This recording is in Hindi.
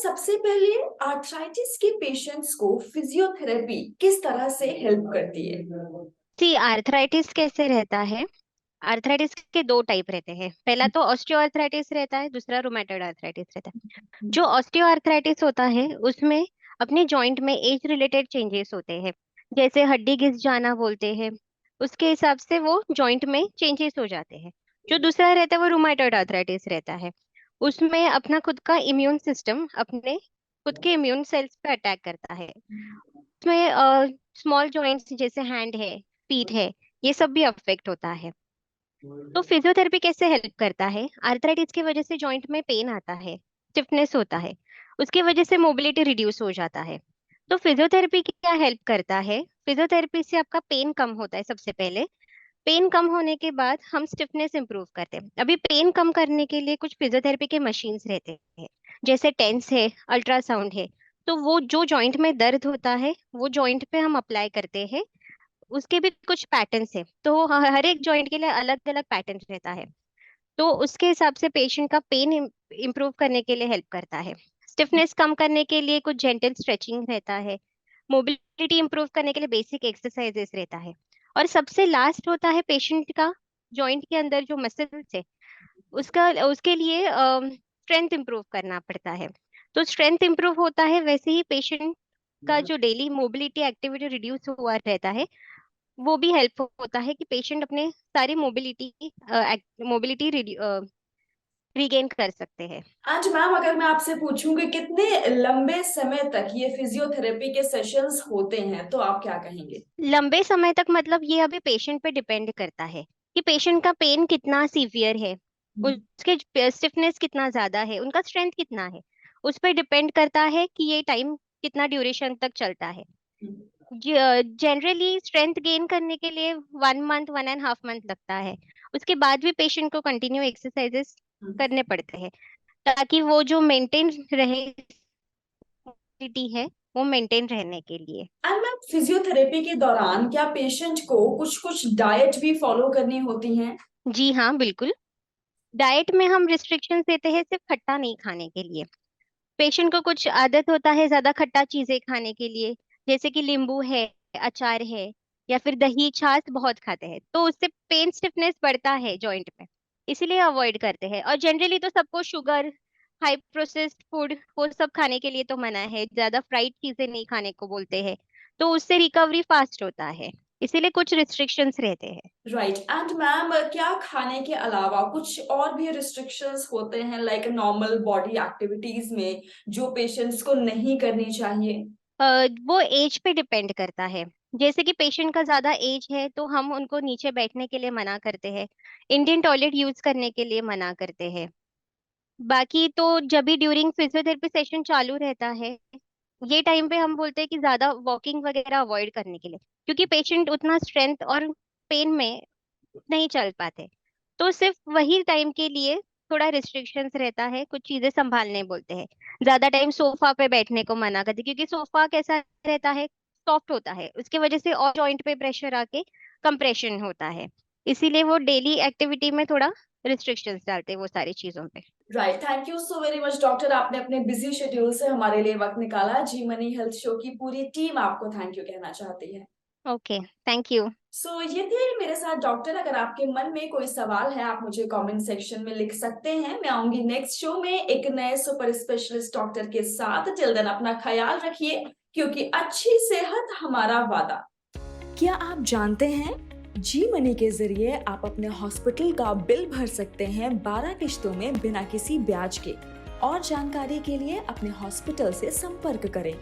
सबसे पहले आर्थराइटिस के पेशेंट्स को फिजियोथेरेपी किस तरह से हेल्प करती है? सी आर्थराइटिस कैसे रहता है। आर्थराइटिस के दो टाइप रहते हैं। पहला तो ऑस्टियो आर्थराइटिस रहता है, दूसरा रोमेटॉइड आर्थराइटिस रहता है। जो ऑस्टियो आर्थराइटिस होता है उसमें अपने जॉइंट में एज रिलेटेड चेंजेस होते हैं, जैसे हड्डी घिस जाना बोलते हैं। उसके हिसाब से वो जॉइंट में चेंजेस हो जाते हैं। जो दूसरा रहता है वो रूमेटॉइड आर्थराइटिस रहता है। उसमें अपना खुद का इम्यून सिस्टम अपने खुद के इम्यून सेल्स पे अटैक करता है। उसमें स्मॉल जॉइंट्स जैसे हैंड है, फीट है, ये सब भी अफेक्ट होता है। तो फिजियोथेरेपी कैसे हेल्प करता है? आर्थराइटिस की वजह से जॉइंट में पेन आता है, स्टिफनेस होता है, उसकी वजह से मोबिलिटी रिड्यूस हो जाता है। तो फिजियोथेरेपी क्या हेल्प करता है? फिजियोथेरेपी से आपका पेन कम होता है सबसे पहले। पेन कम होने के बाद हम स्टिफनेस इंप्रूव करते हैं। अभी पेन कम करने के लिए कुछ फिजियोथेरेपी के मशीन्स रहते हैं, जैसे टेंस है, अल्ट्रासाउंड है। तो वो जो जॉइंट में दर्द होता है वो जॉइंट पे हम अप्लाई करते हैं। उसके भी कुछ पैटर्न्स है, तो हर एक जॉइंट के लिए अलग अलग पैटर्न रहता है। तो उसके हिसाब से पेशेंट का पेन इम्प्रूव करने के लिए हेल्प करता है। स्टिफनेस कम करने के लिए कुछ जेंटल स्ट्रेचिंग रहता है। मोबिलिटी इंप्रूव करने के लिए बेसिक एक्सरसाइजेस रहता है। और सबसे लास्ट होता है पेशेंट का जॉइंट के अंदर जो मसल्स है उसका उसके लिए स्ट्रेंथ इंप्रूव करना पड़ता है। तो स्ट्रेंथ इंप्रूव होता है, वैसे ही पेशेंट का जो डेली मोबिलिटी एक्टिविटी रिड्यूस हुआ रहता है वो भी हेल्प होता है कि पेशेंट अपने सारी मोबिलिटी रिगेन कर सकते हैं। आज मैम, अगर मैं आपसे पूछूं कि कितने लंबे समय तक ये फिजियोथेरेपी के सेशंस होते हैं तो आप क्या कहेंगे? लंबे समय तक मतलब ये अभी पेशेंट पे डिपेंड करता है कि पेशेंट का पेन कितना सीवियर है, उसके स्टिफनेस कितना ज्यादा है, उनका स्ट्रेंथ कितना है। उस पर डिपेंड करता है कि ये टाइम कितना ड्यूरेशन तक चलता है। जनरली स्ट्रेंथ गेन करने के लिए 1 मंथ 1.5 मंथ लगता है। उसके बाद भी पेशेंट को कंटिन्यू एक्सरसाइजेस करने पड़ते हैं, ताकि वो जो मेंटेन रहे है वो मेंटेन रहने के लिए। एंड मैम, फिजियोथेरेपी के दौरान क्या पेशेंट को कुछ कुछ डाइट भी फॉलो करनी होती है? जी हाँ, बिल्कुल। डाइट में हम रिस्ट्रिक्शंस देते हैं सिर्फ खट्टा नहीं खाने के लिए। पेशेंट को कुछ आदत होता है ज्यादा खट्टा चीजें खाने के लिए, जैसे कि नींबू है, अचार है, या फिर दही छाछ बहुत खाते हैं, तो उससे पेन स्टिफनेस बढ़ता है जॉइंट में। इसीलिए अवॉइड करते हैं। और जनरली तो सबको शुगर, हाई प्रोसेस्ड फूड वो सब खाने के लिए तो मना है, ज्यादा फ्राइड चीजें नहीं खाने को बोलते हैं। तो उससे रिकवरी फास्ट होता है, इसीलिए कुछ रिस्ट्रिक्शंस रहते हैं। राइट। एंड मैम, क्या खाने के अलावा कुछ और भी रिस्ट्रिक्शंस होते हैं लाइक नॉर्मल बॉडी एक्टिविटीज में जो पेशेंट्स को नहीं करनी चाहिए? वो एज पे डिपेंड करता है। जैसे कि पेशेंट का ज्यादा एज है तो हम उनको नीचे बैठने के लिए मना करते हैं, इंडियन टॉयलेट यूज करने के लिए मना करते हैं। बाकी तो जब भी ड्यूरिंग फिजियोथेरेपी सेशन चालू रहता है, ये टाइम पे हम बोलते हैं कि ज्यादा वॉकिंग वगैरह अवॉइड करने के लिए, क्योंकि पेशेंट उतना स्ट्रेंथ और पेन में नहीं चल पाते। तो सिर्फ वही टाइम के लिए थोड़ा रिस्ट्रिक्शंस रहता है, कुछ चीजें संभालने बोलते हैं। ज्यादा टाइम सोफा पे बैठने को मना करते हैं, क्योंकि सोफा कैसा रहता है, सॉफ्ट होता है, उसकी वजह से और जॉइंट पे प्रेशर आके कंप्रेशन होता है। इसीलिए वो डेली एक्टिविटी में थोड़ा रिस्ट्रिक्शंस डालते हैं वो सारी चीजों पे। Right. Thank you so very much doctor, आपने अपने बिजी शेड्यूल से हमारे लिए वक्त निकाला। जी मनी हेल्थ शो की पूरी टीम आपको थैंक यू कहना चाहती है। Okay, thank you. ये थे मेरे साथ डॉक्टर। अगर आपके मन में कोई सवाल है आप मुझे कमेंट सेक्शन में लिख सकते हैं। मैं आऊंगी नेक्स्ट शो में एक नए सुपर स्पेशलिस्ट डॉक्टर के साथ। टिल देन अपना ख्याल रखिए, क्योंकि अच्छी सेहत हमारा वादा। क्या आप जानते हैं, जी मनी के जरिए आप अपने हॉस्पिटल का बिल भर सकते हैं 12 किश्तों में बिना किसी ब्याज के। और जानकारी के लिए अपने हॉस्पिटल से संपर्क करें।